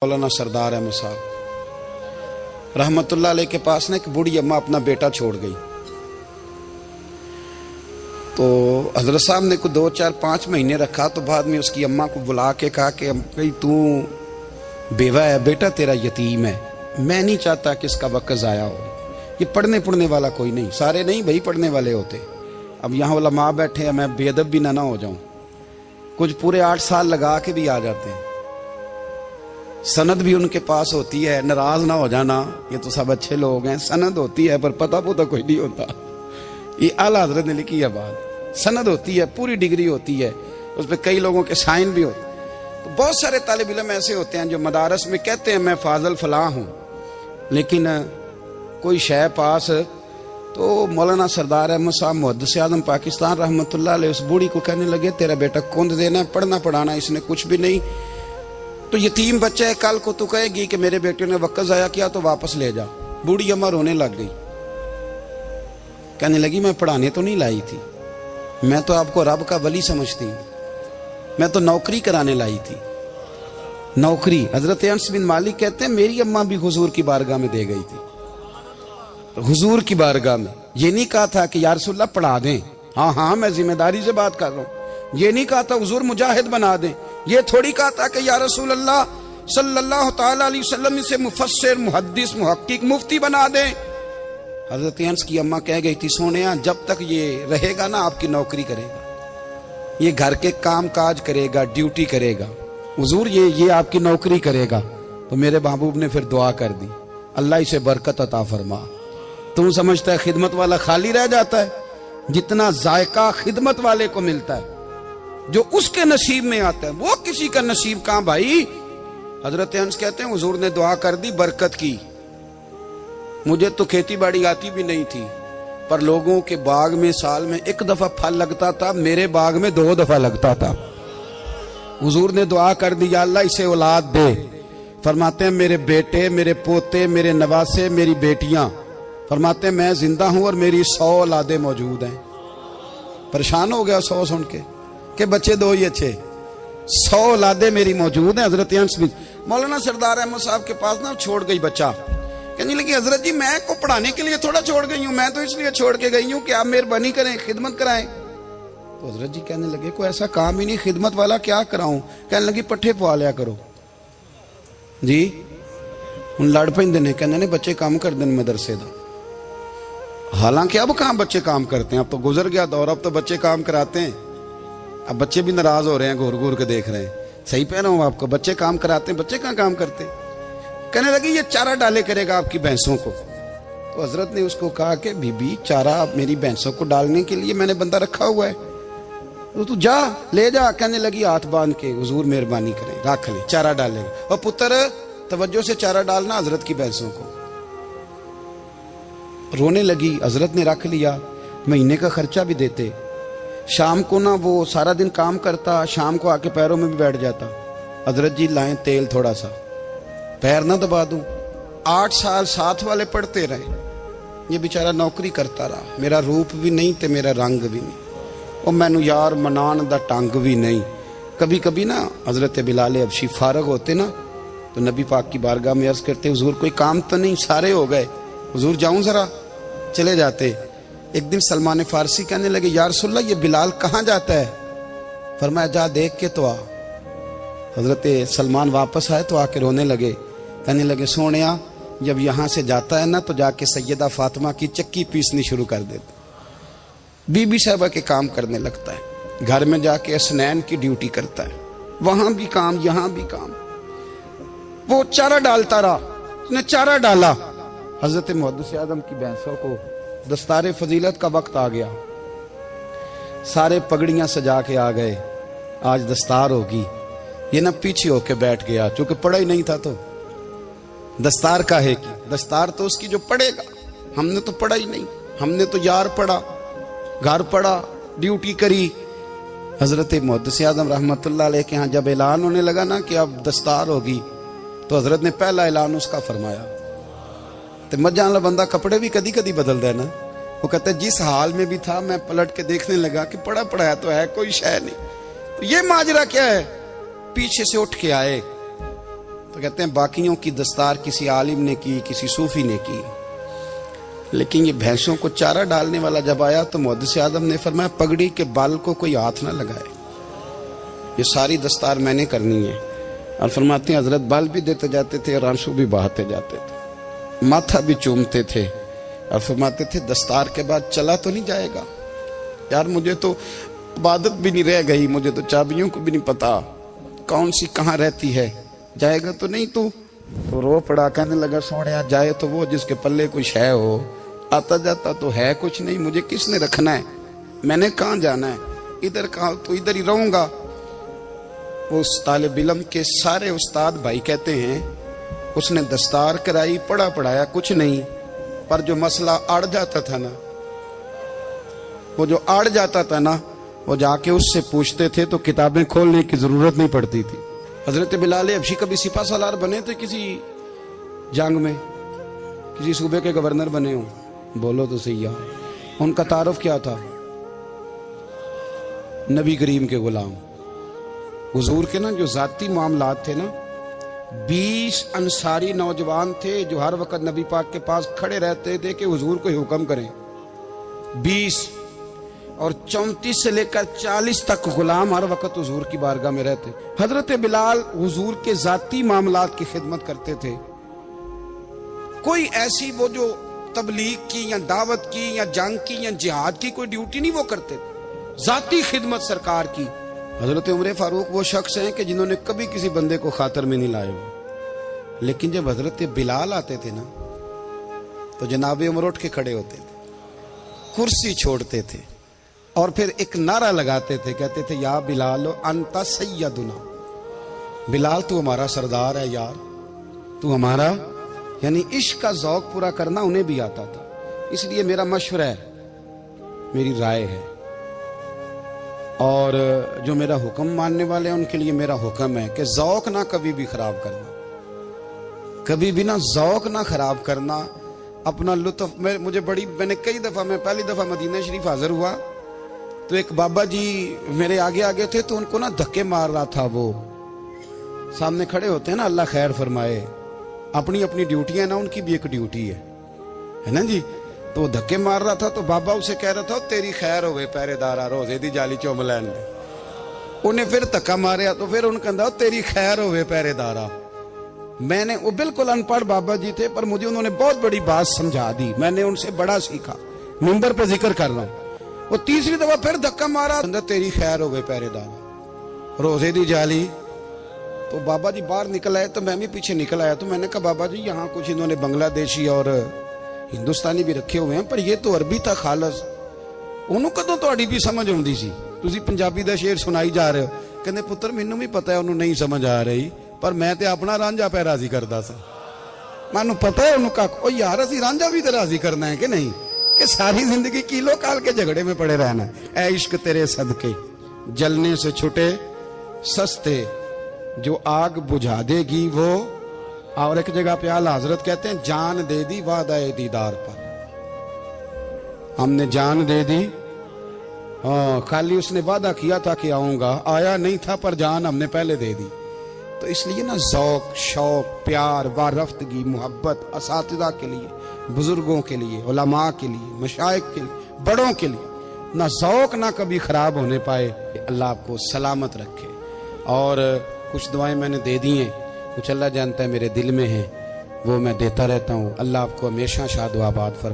मौलाना सरदार अहमद साहब रहमतुल्लाह अलैह के पास ना एक बूढ़ी अम्मा अपना बेटा छोड़ गई। तो हजरत साहब ने को 2, 4, 5 महीने रखा। तो बाद में उसकी अम्मा को बुला के कहा कि भाई तू बेवा है, बेटा तेरा यतीम है, मैं नहीं चाहता कि इसका वक्त ज़ाया हो। ये पढ़ने वाला कोई नहीं, सारे नहीं भाई पढ़ने वाले होते। अब यहाँ उलमा बैठे हैं, मैं बेअदब भी ना हो जाऊं। कुछ पूरे 8 साल लगा के भी आ जाते हैं, सनद भी उनके पास होती है। नाराज ना हो जाना, ये तो सब अच्छे लोग हैं। सनद होती है पर पता पुता कोई नहीं होता। ये आला हजरत ने लिखी है बात। सनद होती है, पूरी डिग्री होती है, उस पर कई लोगों के साइन भी होते। तो बहुत सारे तालिब इल्म ऐसे होते हैं जो मदारस में कहते हैं मैं फाजल फलां हूँ, लेकिन कोई शय पास। तो मौलाना सरदार अहमद साहब मुहद्दिस आज़म पाकिस्तान रहमतुल्लाह अलैह उस बूढ़ी को कहने लगे तेरा बेटा कुंद देना है, पढ़ना पढ़ाना इसने कुछ भी नहीं, तो यतीम बच्चा है, कल को तू कहेगी कि मेरे बेटे ने वक्त ज़ाया किया तो वापस ले जा। बूढ़ी अम्मा रोने लग गई, कहने लगी मैं पढ़ाने तो नहीं लाई थी, मैं तो आपको रब का वली समझती हूँ, मैं तो नौकरी कराने लाई थी। नौकरी हजरत अनस बिन मालिक कहते हैं मेरी अम्मा भी हुजूर की बारगाह में दे गई थी। हुजूर की बारगाह में ये नहीं कहा था कि या रसूलल्लाह पढ़ा दें, हाँ हाँ मैं जिम्मेदारी से बात कर रहा हूँ। ये नहीं कहा था हुजूर मुजाहिद बना दें, ये थोड़ी कहा था कि या रसूलल्लाह सल्लल्लाहु तआला अलैहि वसल्लम से मुफस्सिर मुहद्दिस मुहक्किक मुफ्ती बना दें। हजरत अनस की अम्मा कह गई थी सोनिया जब तक ये रहेगा ना आपकी नौकरी करेगा, ये घर के काम काज करेगा, ड्यूटी करेगा, हुजूर ये आपकी नौकरी करेगा। तो मेरे महबूब ने फिर दुआ कर दी, अल्लाह इसे बरकत अता फरमा। तुम समझता है खिदमत वाला खाली रह जाता है? जितना जायका खिदमत वाले को मिलता है, जो उसके नसीब में आता है, वो किसी का नसीब कहां भाई। हजरत अनस कहते हैं हुजूर ने दुआ कर दी, बरकत की। मुझे तो खेती बाड़ी आती भी नहीं थी, पर लोगों के बाग में साल में 1 दफा फल लगता था, मेरे बाग में 2 दफा लगता था। हुजूर ने दुआ कर दी अल्लाह इसे औलाद दे। फरमाते हैं मेरे बेटे, मेरे पोते, मेरे नवासे, मेरी बेटियां, फरमाते हैं मैं जिंदा हूं और मेरी 100 औलादे मौजूद हैं। परेशान हो गया 100 सुन के बच्चे 2 ही अच्छे, 100 औलादे मेरी मौजूद हैं। हजरत अनस भी मौलाना सरदार अहमद साहब के पास ना छोड़ गई बच्चा, कहने लगी हजरत जी मैं को पढ़ाने के लिए थोड़ा छोड़ गई हूँ, मैं तो इसलिए छोड़ के गई हूँ कि आप मेहरबानी करें, खिदमत कराएं। तो हजरत जी कहने लगे कोई ऐसा काम ही नहीं, खिदमत वाला क्या कराऊं। कहने लगी पट्ठे पवा लिया करो जी। उन लड़ पेंदे ने, कहने ने बच्चे काम कर दें मदरसे का। हालांकि अब कहाँ बच्चे काम करते हैं, अब तो गुजर गया दौर, अब तो बच्चे काम कराते हैं। अब बच्चे भी नाराज हो रहे हैं, घूर घूर के देख रहे हैं। सही पहना हूं आपको, बच्चे काम कराते हैं, बच्चे कहाँ काम करते हैं। कहने लगी ये चारा डाले करेगा आपकी भैंसों को। तो हजरत ने उसको कहा कि बीबी चारा मेरी भैंसों को डालने के लिए मैंने बंदा रखा हुआ है, तो तू जा ले जा। कहने लगी हाथ बांध के हुजूर मेहरबानी करें रख ले, चारा डालेगा। और पुत्र तवज्जो से चारा डालना हजरत की भैंसों को। रोने लगी, हजरत ने रख लिया, महीने का खर्चा भी देते। शाम को ना वो सारा दिन काम करता, शाम को आके पैरों में भी बैठ जाता, हजरत जी लाएं तेल थोड़ा सा, पैर ना दबा दूं। 8 साल साथ वाले पढ़ते रहे, ये बेचारा नौकरी करता रहा। मेरा रूप भी नहीं ते मेरा रंग भी नहीं, और मैनू यार मनान दा टंग भी नहीं। कभी कभी ना हजरत बिलाल हबशी फारग होते ना, तो नबी पाक की बारगाह में अर्ज करते हुजूर कोई काम तो नहीं, सारे हो गए, हुजूर जाऊं जरा, चले जाते। एक दिन सलमान फारसी कहने लगे या रसूलल्लाह ये बिलाल कहाँ जाता है। फरमाया जा देख के तो आ। हजरत सलमान वापस आए तो आके रोने लगे, कहने लगे सोनिया जब यहाँ से जाता है ना तो जाके सैयदा फातिमा की चक्की पीसनी शुरू कर देता, बीबी साहबा के काम करने लगता है, घर में जाके असनैन की ड्यूटी करता है, वहां भी काम यहाँ भी काम। वो चारा डालता रहा, उसने चारा डाला। हजरत मुहद्दिस आज़म की भैंसों को दस्तारे फजीलत का वक्त आ गया, सारे पगड़ियां सजा के आ गए, आज दस्तार होगी। ये ना पीछे होके बैठ गया, चूंकि पढ़ा ही नहीं था तो दस्तार का है कि दस्तार तो उसकी जो पढ़ेगा, हमने तो पढ़ा ही नहीं, हमने तो यार पढ़ा, घर पढ़ा, ड्यूटी करी। हजरत मुहद्दिस आज़म रहमतुल्लाह अलैह के यहाँ जब ऐलान होने लगा ना कि अब दस्तार होगी, तो हजरत ने पहला ऐलान उसका फरमाया। तो मजा वाला बंदा कपड़े भी कदी कदी बदलता है ना, वो कहता है जिस हाल में भी था मैं पलट के देखने लगा कि पढ़ा पढ़ाया तो है, कोई शय नहीं। तो ये माजरा क्या है, पीछे से उठ के आए, तो कहते हैं बाकियों की दस्तार किसी आलिम ने की, किसी सूफी ने की, लेकिन ये भैंसों को चारा डालने वाला जब आया तो मुहद्दिस आदम ने फरमाया पगड़ी के बाल को कोई हाथ ना लगाए, ये सारी दस्तार मैंने करनी है। और फरमाते हैं हजरत बाल भी देते जाते थे और आंसू भी बहाते जाते थे, माथा भी चूमते थे और फरमाते थे दस्तार के बाद चला तो नहीं जाएगा यार, मुझे तो इबादत भी नहीं रह गई, मुझे तो चाबियों को भी नहीं पता कौन सी कहाँ रहती है, जाएगा तो नहीं तू? तो रो पड़ा, कहने लगा सोनिया जाए तो वो जिसके पल्ले कुछ है हो, आता जाता तो है कुछ नहीं, मुझे किसने रखना है, मैंने कहाँ जाना है, इधर कहाँ तो इधर ही रहूंगा। वो उस तालिब इल्म के सारे उस्ताद भाई कहते हैं उसने दस्तार कराई, पढ़ा पढ़ाया कुछ नहीं, पर जो मसला अड़ जाता था ना, वो जो अड़ जाता था ना, वो जाके उससे पूछते थे तो किताबें खोलने की जरूरत नहीं पड़ती थी। हजरत बिलाल हबशी कभी सिपा सालार बने थे किसी जंग में, किसी सूबे के गवर्नर बने हो? बोलो तो सही यार। उनका तारुफ क्या था? नबी करीम के गुलाम। हुजूर के ना जो जाती मामलात थे ना, 20 अंसारी नौजवान थे जो हर वक्त नबी पाक के पास खड़े रहते थे कि हुजूर को हुक्म करें। 20 और 34 से लेकर 40 तक गुलाम हर वक्त हुजूर की बारगाह में रहते। हजरत बिलाल हुजूर के जाती मामलात की खिदमत करते थे। कोई ऐसी वो जो तबलीग की या दावत की या जंग की या जिहाद की कोई ड्यूटी नहीं वो करते, जाती खिदमत सरकार की। हजरत उमर फारूक वो शख्स हैं कि जिन्होंने कभी किसी बंदे को खातर में नहीं लाए वो, लेकिन जब हजरत बिलाल आते थे ना तो जनाब उमर उठ के खड़े होते थे, कुर्सी छोड़ते थे और फिर एक नारा लगाते थे, कहते थे या बिलाल अंता सैयदुना, बिलाल तू हमारा सरदार है यार, तू हमारा। यानी इश्क का ज़ौक पूरा करना उन्हें भी आता था। इसलिए मेरा मशवरा है, मेरी राय है, और जो मेरा हुक्म मानने वाले हैं उनके लिए मेरा हुक्म है कि ज़ौक ना कभी भी खराब करना, कभी भी ना ज़ौक ना खराब करना, अपना लुत्फ। मैंने कई दफ़ा, मैं पहली दफ़ा मदीना शरीफ हाजिर हुआ तो एक बाबा जी मेरे आगे आगे थे, तो उनको ना धक्के मार रहा था। वो सामने खड़े होते हैं ना, अल्लाह खैर फरमाए, अपनी अपनी ड्यूटियां ना, उनकी भी एक ड्यूटी है ना जी। तो वो धक्के मार रहा था तो बाबा उसे कह रहा था तेरी खैर होवे पहरेदारा, रोजे दी जाली चुम लैन दे। उन्हें फिर धक्का मारिया तो फिर उन्हें कहता तेरी खैर होवे पहरेदारा। मैंने, वो बिल्कुल अनपढ़ बाबा जी थे, पर मुझे उन्होंने बहुत बड़ी बात समझा दी, मैंने उनसे बड़ा सीखा, मिंबर पे जिक्र कर रहा हूं। वो तीसरी दफा फिर धक्का मारा, तेरी खैर हो गई पहरेदार, रोजे दी जाली। तो बाबा जी बाहर निकल आए तो मैं भी पीछे निकल आया। तो मैंने कहा बाबा जी यहाँ कुछ इन्होंने बांग्लादेशी और हिंदुस्तानी भी रखे हुए हैं, पर ये तो अरबी था खालस। ਉਹਨੂੰ ਕਦੋਂ ਤੁਹਾਡੀ ਵੀ ਸਮਝ ਆਉਂਦੀ ਸੀ? ਤੁਸੀਂ ਪੰਜਾਬੀ ਦਾ ਸ਼ੇਰ ਸੁਣਾਈ ਜਾ ਰਹੇ ਹੋ। ਕਹਿੰਦੇ ਪੁੱਤਰ ਮੈਨੂੰ ਵੀ ਪਤਾ ਹੈ ਉਹਨੂੰ ਨਹੀਂ ਸਮਝ ਆ ਰਹੀ, ਪਰ ਮੈਂ ਤੇ ਆਪਣਾ ਰਾਂਝਾ ਪੈ ਰਾਜ਼ੀ ਕਰਦਾ ਸਾਂ। ਮੈਨੂੰ ਪਤਾ ਹੈ ਉਹਨੂੰ ਕੱਖ, ਉਹ ਯਾਰ ਅਸੀਂ ਰਾਂਝਾ ਵੀ ਤੇ ਰਾਜ਼ੀ ਕਰਨਾ ਹੈ कि नहीं, कि सारी जिंदगी किलो काल के झगड़े में पड़े रहना। ऐ इश्क तेरे सदके जलने से छुटे सस्ते, जो आग बुझा देगी वो। और एक जगह पे आला हजरत कहते हैं जान दे दी वादा दीदार पर, हमने जान दे दी। हाँ, खाली उसने वादा किया था कि आऊंगा, आया नहीं था, पर जान हमने पहले दे दी। तो इसलिए ना ज़ौक, शौक, प्यार, वारफ्तगी, मोहब्बत असातिज़ा के लिए, बुजुर्गों के लिए, उलमा के लिए, मशाइख के लिए, बड़ों के लिए ना ज़ौक ना कभी खराब होने पाए। अल्लाह आपको सलामत रखे। और कुछ दुआएं मैंने दे दी हैं, कुछ अल्लाह जानता है मेरे दिल में है, वो मैं देता रहता हूँ। अल्लाह आपको हमेशा शाद व आबाद फरमाए।